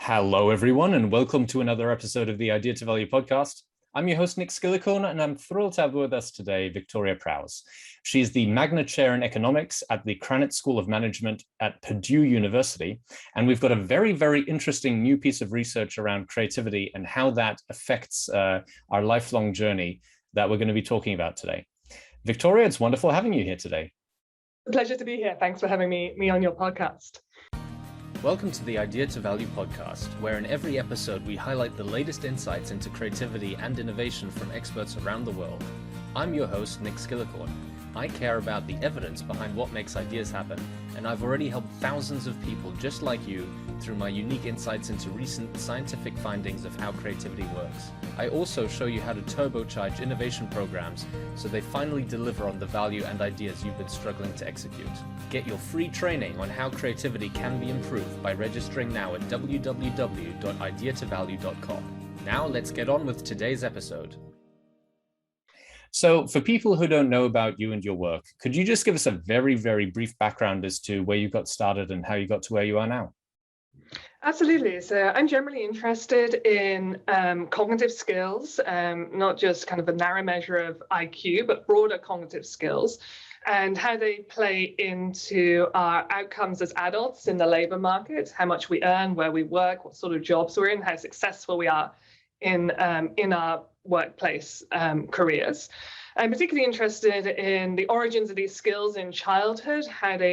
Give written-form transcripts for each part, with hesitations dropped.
Hello, everyone, and welcome to another episode of the Idea to Value podcast. I'm your host, Nick Skillicorn, and I'm thrilled to have with us today Victoria Prowse. She's the Magna Chair in Economics at the Krannert School of Management at Purdue University, and we've got a very, very interesting new piece of research around creativity and how that affects our lifelong journey that we're going to be talking about today. Victoria, it's wonderful having you here today. A pleasure to be here. Thanks for having me on your podcast. Welcome to the Idea to Value podcast, where in every episode we highlight the latest insights into creativity and innovation from experts around the world. I'm your host, Nick Skillicorn. I care about the evidence behind what makes ideas happen, and I've already helped thousands of people just like you through my unique insights into recent scientific findings of how creativity works. I also show you how to turbocharge innovation programs so they finally deliver on the value and ideas you've been struggling to execute. Get your free training on how creativity can be improved by registering now at www.ideatovalue.com. Now let's get on with today's episode. So for people who don't know about you and your work, could you just give us a very, very brief background as to where you got started and how you got to where you are now? Absolutely. So I'm generally interested in cognitive skills, not just kind of a narrow measure of IQ, but broader cognitive skills and how they play into our outcomes as adults in the labor market, how much we earn, where we work, what sort of jobs we're in, how successful we are in our workplace careers. I'm particularly interested in the origins of these skills in childhood,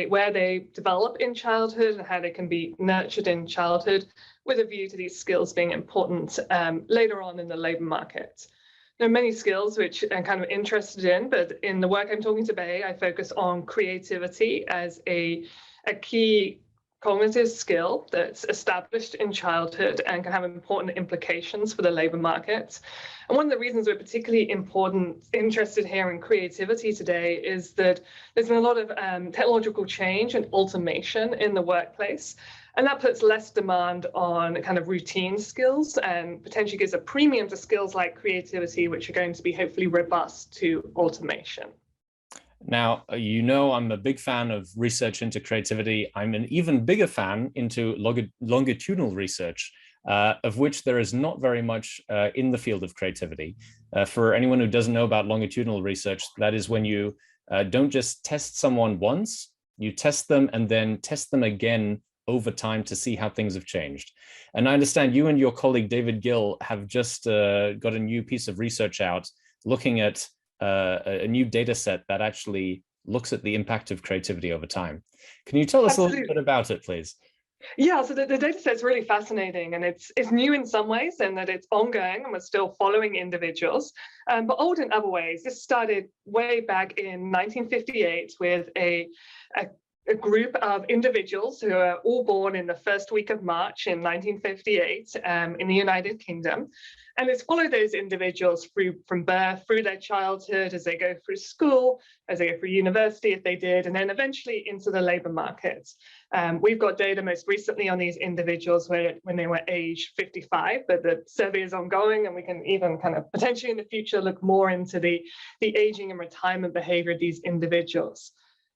where they develop in childhood and how they can be nurtured in childhood with a view to these skills being important later on in the labor market. There are many skills which I'm kind of interested in, but in the work I'm talking today, I focus on creativity as a key cognitive skill that's established in childhood and can have important implications for the labor market. And one of the reasons we're particularly interested here in creativity today is that there's been a lot of technological change and automation in the workplace, and that puts less demand on kind of routine skills and potentially gives a premium to skills like creativity, which are going to be hopefully robust to automation. Now, you know, I'm a big fan of research into creativity. I'm an even bigger fan into longitudinal research, of which there is not very much in the field of creativity. For anyone who doesn't know about longitudinal research, that is when you don't just test someone once, you test them and then test them again over time to see how things have changed. And I understand you and your colleague, David Gill, have just got a new piece of research out looking at a new data set that actually looks at the impact of creativity over time. Can you tell us Absolutely. a little bit about it, please? Yeah, so the data set's really fascinating, and it's new in some ways in that it's ongoing and we're still following individuals, but old in other ways. This started way back in 1958 with a group of individuals who are all born in the first week of March in 1958 in the United Kingdom. And it's followed those individuals from birth through their childhood, as they go through school, as they go through university, if they did, and then eventually into the labor market. We've got data most recently on these individuals when they were age 55, but the survey is ongoing, and we can even kind of potentially in the future look more into the aging and retirement behavior of these individuals.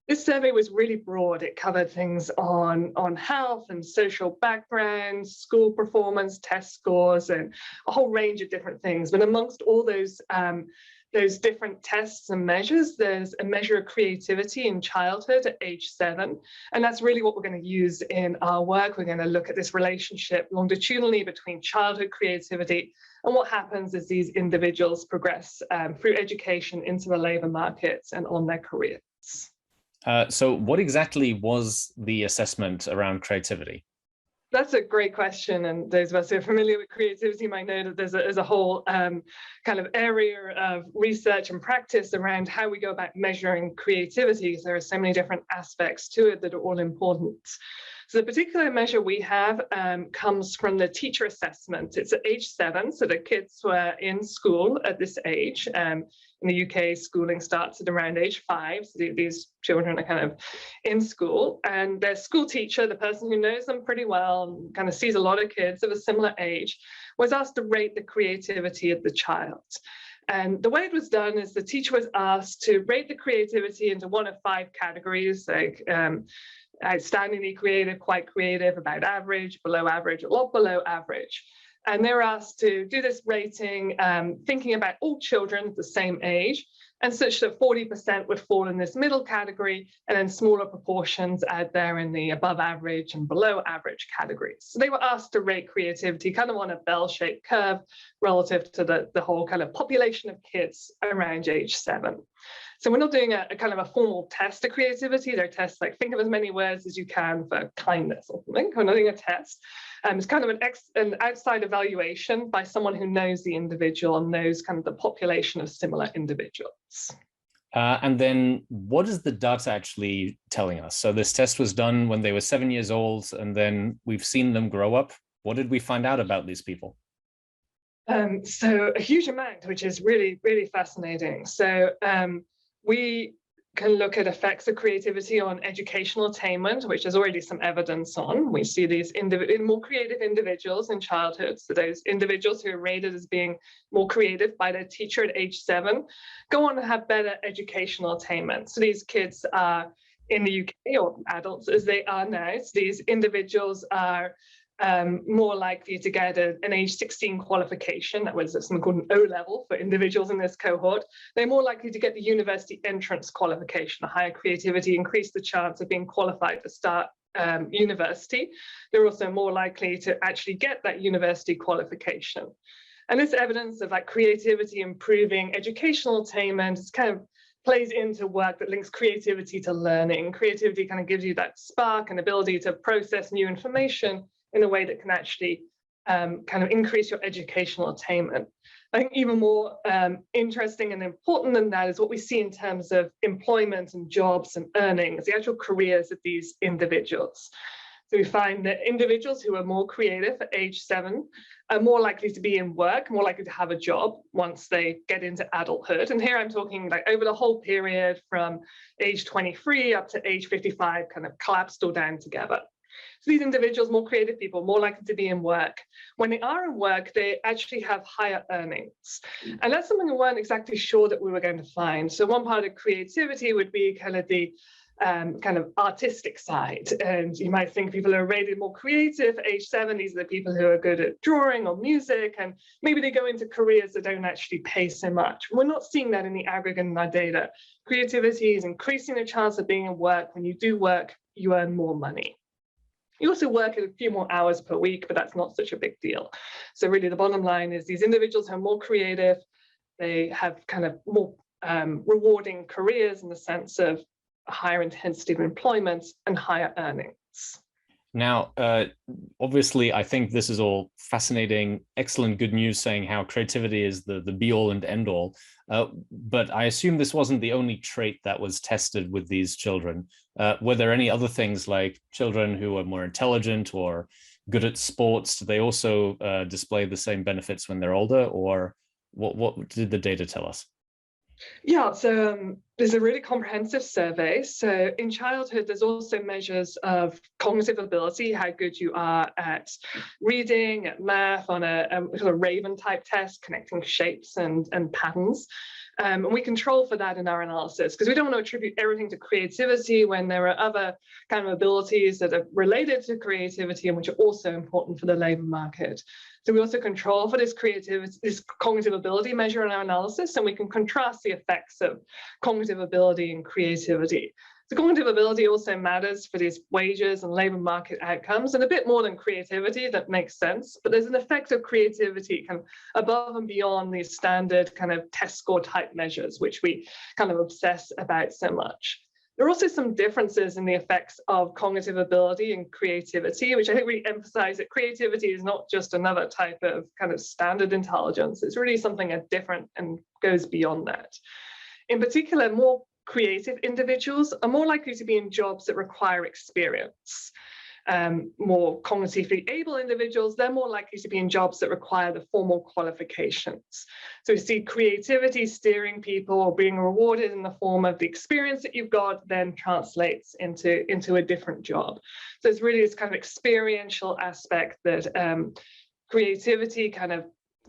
This survey was really broad. It covered things on health and social background, school performance, test scores, and a whole range of different things. But amongst all those different tests and measures, there's a measure of creativity in childhood at age 7. And that's really what we're going to use in our work. We're going to look at this relationship longitudinally between childhood creativity and what happens as these individuals progress through education into the labor market and on their careers. So what exactly was the assessment around creativity? That's a great question, and those of us who are familiar with creativity might know that there's a whole kind of area of research and practice around how we go about measuring creativity. There are so many different aspects to it that are all important. So the particular measure we have comes from the teacher assessment. It's at age 7, so the kids were in school at this age. In the UK, schooling starts at around age 5, so these children are kind of in school, and their school teacher, the person who knows them pretty well and kind of sees a lot of kids of a similar age, was asked to rate the creativity of the child. And the way it was done is the teacher was asked to rate the creativity into one of 5 categories, like outstandingly creative, quite creative, about average, below average, a lot below average. And they're asked to do this rating, thinking about all children the same age, and such that 40% would fall in this middle category, and then smaller proportions out there in the above average and below average categories. So they were asked to rate creativity kind of on a bell-shaped curve relative to the whole kind of population of kids around age 7. So we're not doing a kind of a formal test of creativity. They're tests like think of as many words as you can for kindness or something. We're not doing a test. It's kind of an outside evaluation by someone who knows the individual and knows kind of the population of similar individuals. And then what is the data actually telling us? So this test was done when they were 7 years old, and then we've seen them grow up. What did we find out about these people? So a huge amount, which is really, really fascinating. So we can look at effects of creativity on educational attainment, which there's already some evidence on. We see these more creative individuals in childhood, so those individuals who are rated as being more creative by their teacher at age 7, go on to have better educational attainment. So these kids are in the UK, or adults as they are now, so these individuals are more likely to get an age 16 qualification. That was something called an O-level for individuals in this cohort. They're more likely to get the university entrance qualification. A higher creativity increased the chance of being qualified to start university. They're also more likely to actually get that university qualification. And this evidence of like creativity improving educational attainment is kind of plays into work that links creativity to learning. Creativity kind of gives you that spark and ability to process new information in a way that can actually kind of increase your educational attainment. I think even more interesting and important than that is what we see in terms of employment and jobs and earnings, the actual careers of these individuals. So we find that individuals who are more creative at age 7 are more likely to be in work, more likely to have a job once they get into adulthood. And here I'm talking like over the whole period from age 23 up to age 55, kind of collapsed all down together. So these individuals, more creative people, more likely to be in work. When they are in work, they actually have higher earnings. And that's something we weren't exactly sure that we were going to find. So one part of creativity would be kind of the kind of artistic side. And you might think people are rated more creative at age 7. These are the people who are good at drawing or music, and maybe they go into careers that don't actually pay so much. We're not seeing that in the aggregate in our data. Creativity is increasing the chance of being in work. When you do work, you earn more money. You also work a few more hours per week, but that's not such a big deal. So really the bottom line is these individuals who are more creative, they have kind of more rewarding careers in the sense of a higher intensity of employment and higher earnings. Now, obviously, I think this is all fascinating, excellent, good news saying how creativity is the be-all and end-all. But I assume this wasn't the only trait that was tested with these children. Were there any other things like children who are more intelligent or good at sports? Do they also display the same benefits when they're older, or what did the data tell us? Yeah, so there's a really comprehensive survey. So in childhood, there's also measures of cognitive ability, how good you are at reading, at math, on a sort of Raven type test, connecting shapes and patterns. And we control for that in our analysis because we don't want to attribute everything to creativity when there are other kind of abilities that are related to creativity and which are also important for the labor market. So we also control for this creativity, this cognitive ability measure in our analysis, and we can contrast the effects of cognitive ability and creativity. So cognitive ability also matters for these wages and labor market outcomes, and a bit more than creativity. That makes sense, but there's an effect of creativity kind of above and beyond these standard kind of test score type measures, which we kind of obsess about so much. There are also some differences in the effects of cognitive ability and creativity, which I think really emphasize that creativity is not just another type of kind of standard intelligence. It's really something different and goes beyond that. In particular, more creative individuals are more likely to be in jobs that require experience. More cognitively able individuals, they're more likely to be in jobs that require the formal qualifications. So we see creativity steering people or being rewarded in the form of the experience that you've got then translates into a different job. So it's really this kind of experiential aspect that creativity kind of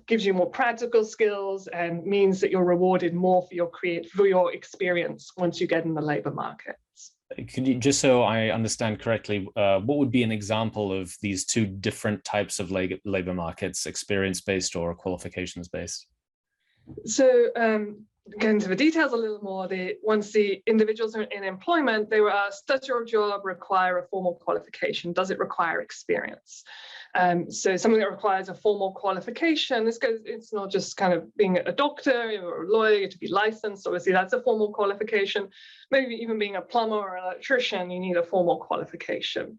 gives you more practical skills and means that you're rewarded more for your experience once you get in the labor markets. Could you, just so I understand correctly, what would be an example of these two different types of labor markets, experience-based or qualifications-based? So getting into the details a little more, once the individuals are in employment, they were asked, does your job require a formal qualification? Does it require experience? So something that requires a formal qualification, it's not just kind of being a doctor or a lawyer to be licensed. Obviously, that's a formal qualification. Maybe even being a plumber or an electrician, you need a formal qualification.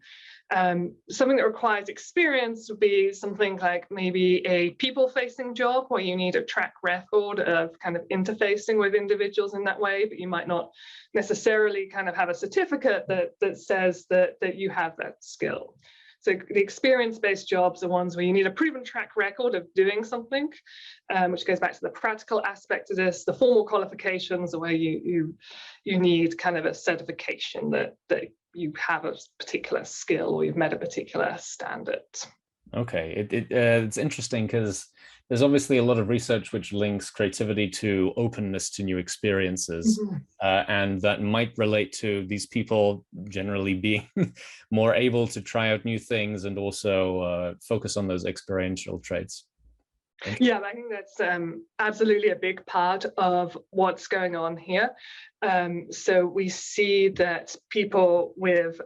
Something that requires experience would be something like maybe a people-facing job where you need a track record of kind of interfacing with individuals in that way, but you might not necessarily kind of have a certificate that says that you have that skill. So the experience-based jobs are ones where you need a proven track record of doing something, which goes back to the practical aspect of this. The formal qualifications are where you need kind of a certification that you have a particular skill or you've met a particular standard. Okay, it's interesting because there's obviously a lot of research which links creativity to openness to new experiences, and that might relate to these people generally being more able to try out new things and also focus on those experiential traits. Yeah, I think that's absolutely a big part of what's going on here. So we see that people with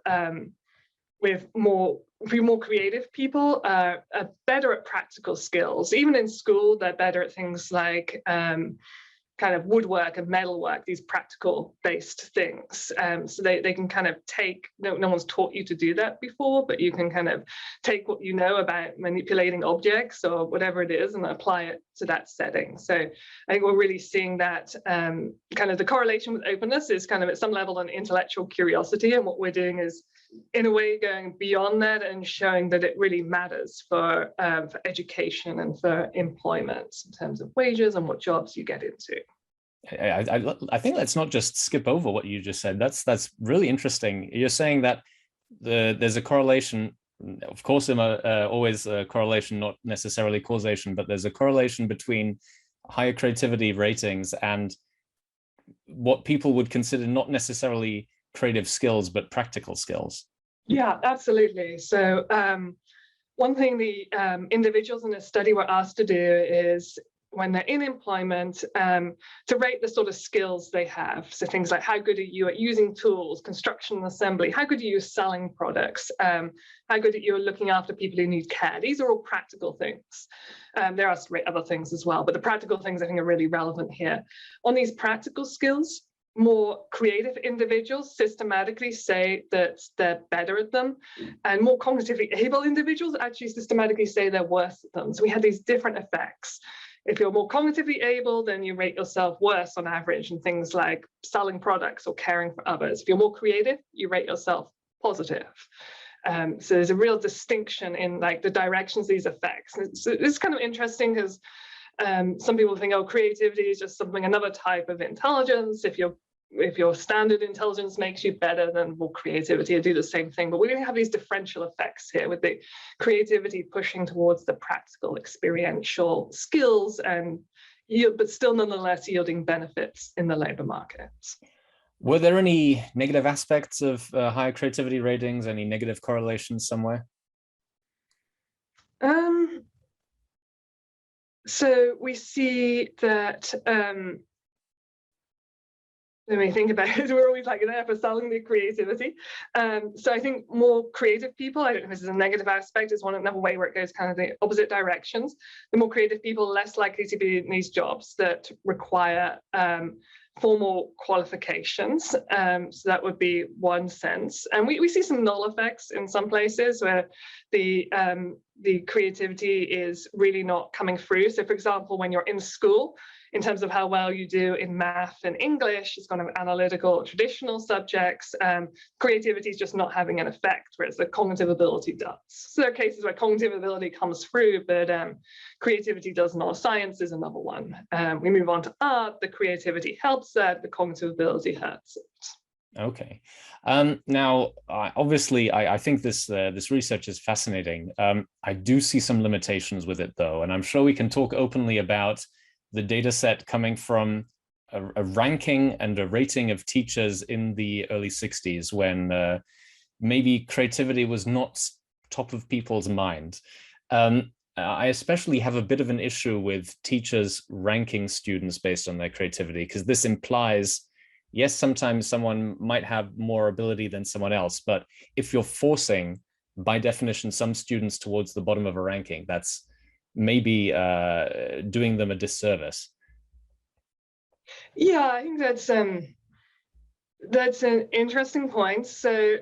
more creative people are better at practical skills. Even in school, they're better at things like kind of woodwork and metalwork, these practical based things. So they can kind of take, no one's taught you to do that before, but you can kind of take what you know about manipulating objects or whatever it is and apply it to that setting. So I think we're really seeing that kind of the correlation with openness is kind of at some level an intellectual curiosity. And what we're doing is in a way going beyond that and showing that it really matters for education and for employment in terms of wages and what jobs you get into. I think let's not just skip over what you just said. That's really interesting. You're saying that there's a correlation, of course, always a correlation, not necessarily causation, but there's a correlation between higher creativity ratings and what people would consider not necessarily creative skills, but practical skills. Yeah, absolutely. So one thing the individuals in this study were asked to do is when they're in employment to rate the sort of skills they have. So things like how good are you at using tools, construction and assembly, how good are you selling products, how good are you at looking after people who need care. These are all practical things. There are other things as well, but the practical things I think are really relevant here. On these practical skills, more creative individuals systematically say that they're better at them, and more cognitively able individuals actually systematically say they're worse at them. So we had these different effects. If you're more cognitively able, then you rate yourself worse on average in things like selling products or caring for others. If you're more creative, you rate yourself positive. So there's a real distinction in like the directions these affects. So it's kind of interesting because some people think, oh, creativity is just another type of intelligence. If your standard intelligence makes you better, then will creativity do the same thing? But we have these differential effects here with the creativity pushing towards the practical experiential skills but still nonetheless yielding benefits in the labor market. Were there any negative aspects of higher creativity ratings, any negative correlations somewhere? So we see that let me think about it. We're always like there for selling the creativity. So I think more creative people, I don't know if this is a negative aspect, is another way where it goes kind of the opposite directions. The more creative people, less likely to be in these jobs that require formal qualifications. So that would be one sense. And we see some null effects in some places where the creativity is really not coming through. So for example, when you're in school, in terms of how well you do in math and English, it's kind of analytical, traditional subjects, creativity is just not having an effect, whereas the cognitive ability does. So there are cases where cognitive ability comes through, but creativity does not. Science is another one. We move on to art, the creativity helps that, the cognitive ability hurts it. Okay. Now, obviously, I think this research is fascinating. I do see some limitations with it, though, and I'm sure we can talk openly about the data set coming from a ranking and a rating of teachers in the early 60s when maybe creativity was not top of people's mind. I especially have a bit of an issue with teachers ranking students based on their creativity, because this implies, yes, sometimes someone might have more ability than someone else, but if you're forcing, by definition, some students towards the bottom of a ranking, that's maybe doing them a disservice. Yeah, I think that's an interesting point. So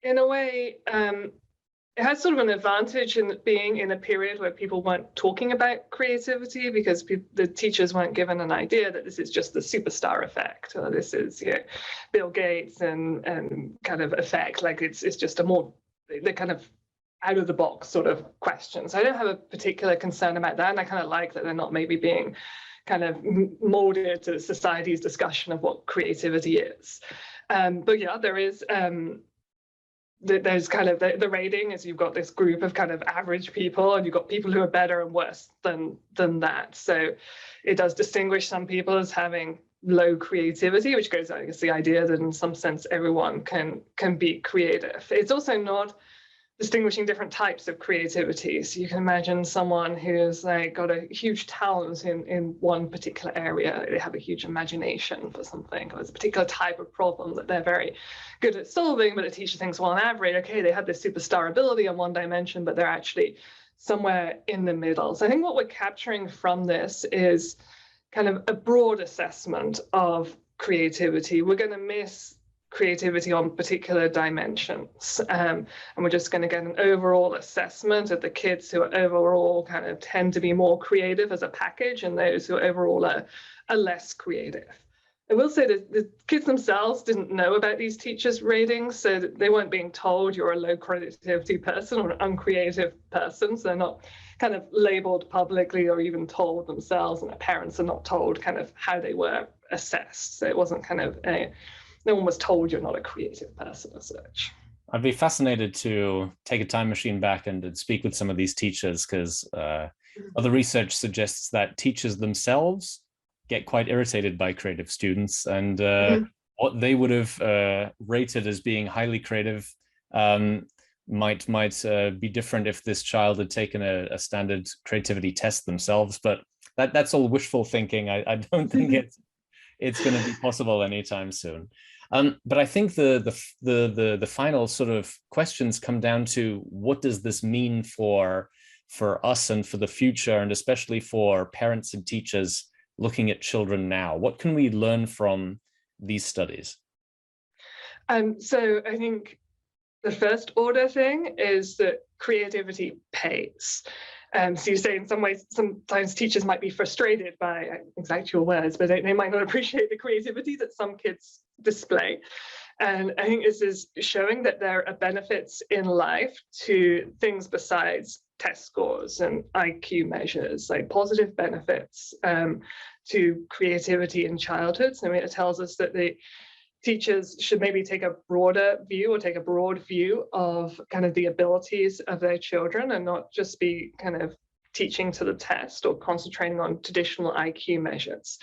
in a way, it has sort of an advantage in being in a period where people weren't talking about creativity, because the teachers weren't given an idea that this is just the superstar effect, or this is, you know, Bill Gates and kind of effect. Like it's just a more, the kind of out of the box sort of questions. I don't have a particular concern about that, and I kind of like that they're not maybe being kind of molded to society's discussion of what creativity is. But yeah, there is. There's kind of the rating is, you've got this group of kind of average people, and you've got people who are better and worse than that. So it does distinguish some people as having low creativity, which goes, I guess, the idea that in some sense everyone can be creative. It's also not distinguishing different types of creativity. So you can imagine someone who's like got a huge talent in one particular area. They have a huge imagination for something, or it's a particular type of problem that they're very good at solving, but a teacher thinks, well, on average, okay, they have this superstar ability on one dimension, but they're actually somewhere in the middle. So I think what we're capturing from this is kind of a broad assessment of creativity. We're going to miss creativity on particular dimensions, and we're just going to get an overall assessment of the kids who are overall kind of tend to be more creative as a package, and those who overall are less creative. I will say that the kids themselves didn't know about these teachers' ratings, so they weren't being told you're a low creativity person or an uncreative person, so they're not kind of labeled publicly or even told themselves, and their parents are not told kind of how they were assessed. So it wasn't kind of no one was told you're not a creative person as such. I'd be fascinated to take a time machine back and speak with some of these teachers, because other research suggests that teachers themselves get quite irritated by creative students, and what they would have rated as being highly creative might be different if this child had taken a standard creativity test themselves. But that's all wishful thinking. I don't think it's going to be possible anytime soon. But I think the final sort of questions come down to, what does this mean for us and for the future, and especially for parents and teachers looking at children now? What can we learn from these studies? So I think the first order thing is that creativity pays. So you say in some ways, sometimes teachers might be frustrated by exact your words, but they might not appreciate the creativity that some kids display. And I think this is showing that there are benefits in life to things besides test scores and IQ measures, like positive benefits to creativity in childhood. So it tells us that the teachers should maybe take a broader view, or take a broad view of kind of the abilities of their children, and not just be kind of teaching to the test or concentrating on traditional IQ measures.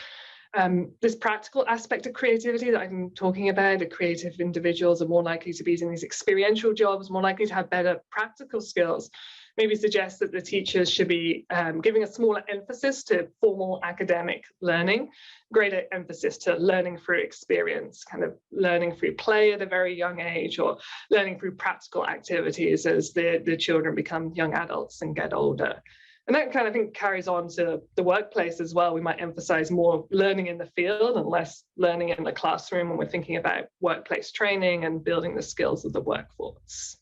This practical aspect of creativity that I'm talking about, the creative individuals are more likely to be in these experiential jobs, more likely to have better practical skills, maybe suggests that the teachers should be giving a smaller emphasis to formal academic learning, greater emphasis to learning through experience, kind of learning through play at a very young age, or learning through practical activities as the children become young adults and get older. And that kind of thing carries on to the workplace as well. We might emphasize more learning in the field and less learning in the classroom when we're thinking about workplace training and building the skills of the workforce.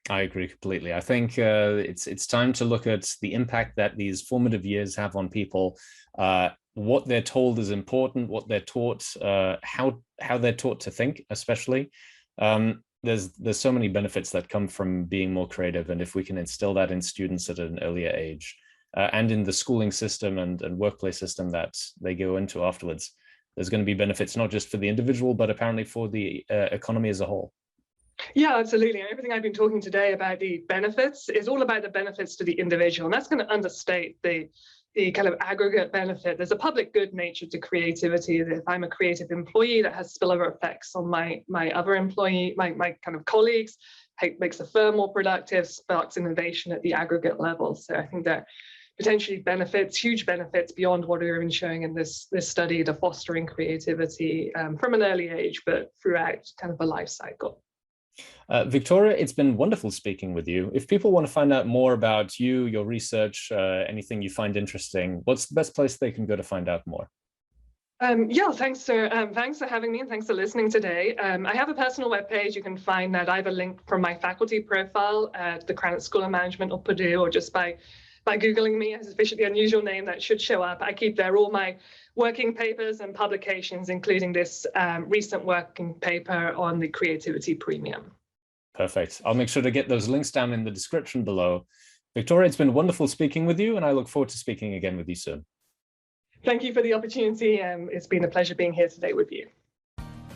I agree completely. I think it's time to look at the impact that these formative years have on people. What they're told is important, what they're taught, how they're taught to think, especially. There's so many benefits that come from being more creative, and if we can instill that in students at an earlier age, and in the schooling system and workplace system that they go into afterwards, there's going to be benefits not just for the individual, but apparently for the economy as a whole. Yeah, absolutely. Everything I've been talking today about the benefits is all about the benefits to the individual, and that's going to understate the the kind of aggregate benefit. There's a public good nature to creativity. That if I'm a creative employee, that has spillover effects on my other employee, my kind of colleagues, makes the firm more productive, sparks innovation at the aggregate level. So I think that potentially benefits, huge benefits beyond what we're even showing in this study, to fostering creativity from an early age, but throughout kind of a life cycle. Victoria, it's been wonderful speaking with you. If people want to find out more about you, your research, anything you find interesting, what's the best place they can go to find out more? Yeah, thanks for having me, and thanks for listening today. I have a personal webpage. You can find that either linked from my faculty profile at the Krannert School of Management or Purdue, or just by Googling me as a sufficiently unusual name, that should show up. I keep there all my working papers and publications, including this recent working paper on the creativity premium. Perfect. I'll make sure to get those links down in the description below. Victoria, it's been wonderful speaking with you, and I look forward to speaking again with you soon. Thank you for the opportunity. It's been a pleasure being here today with you.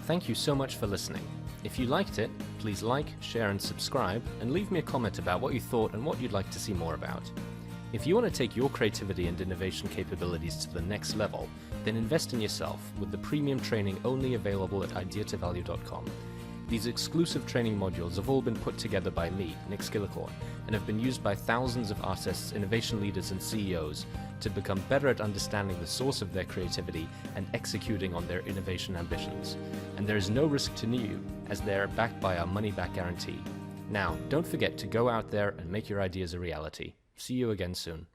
Thank you so much for listening. If you liked it, please like, share and subscribe, and leave me a comment about what you thought and what you'd like to see more about. If you want to take your creativity and innovation capabilities to the next level, then invest in yourself with the premium training only available at ideatovalue.com. These exclusive training modules have all been put together by me, Nick Skillicorn, and have been used by thousands of artists, innovation leaders and CEOs to become better at understanding the source of their creativity and executing on their innovation ambitions. And there is no risk to you, as they are backed by our money-back guarantee. Now, don't forget to go out there and make your ideas a reality. See you again soon.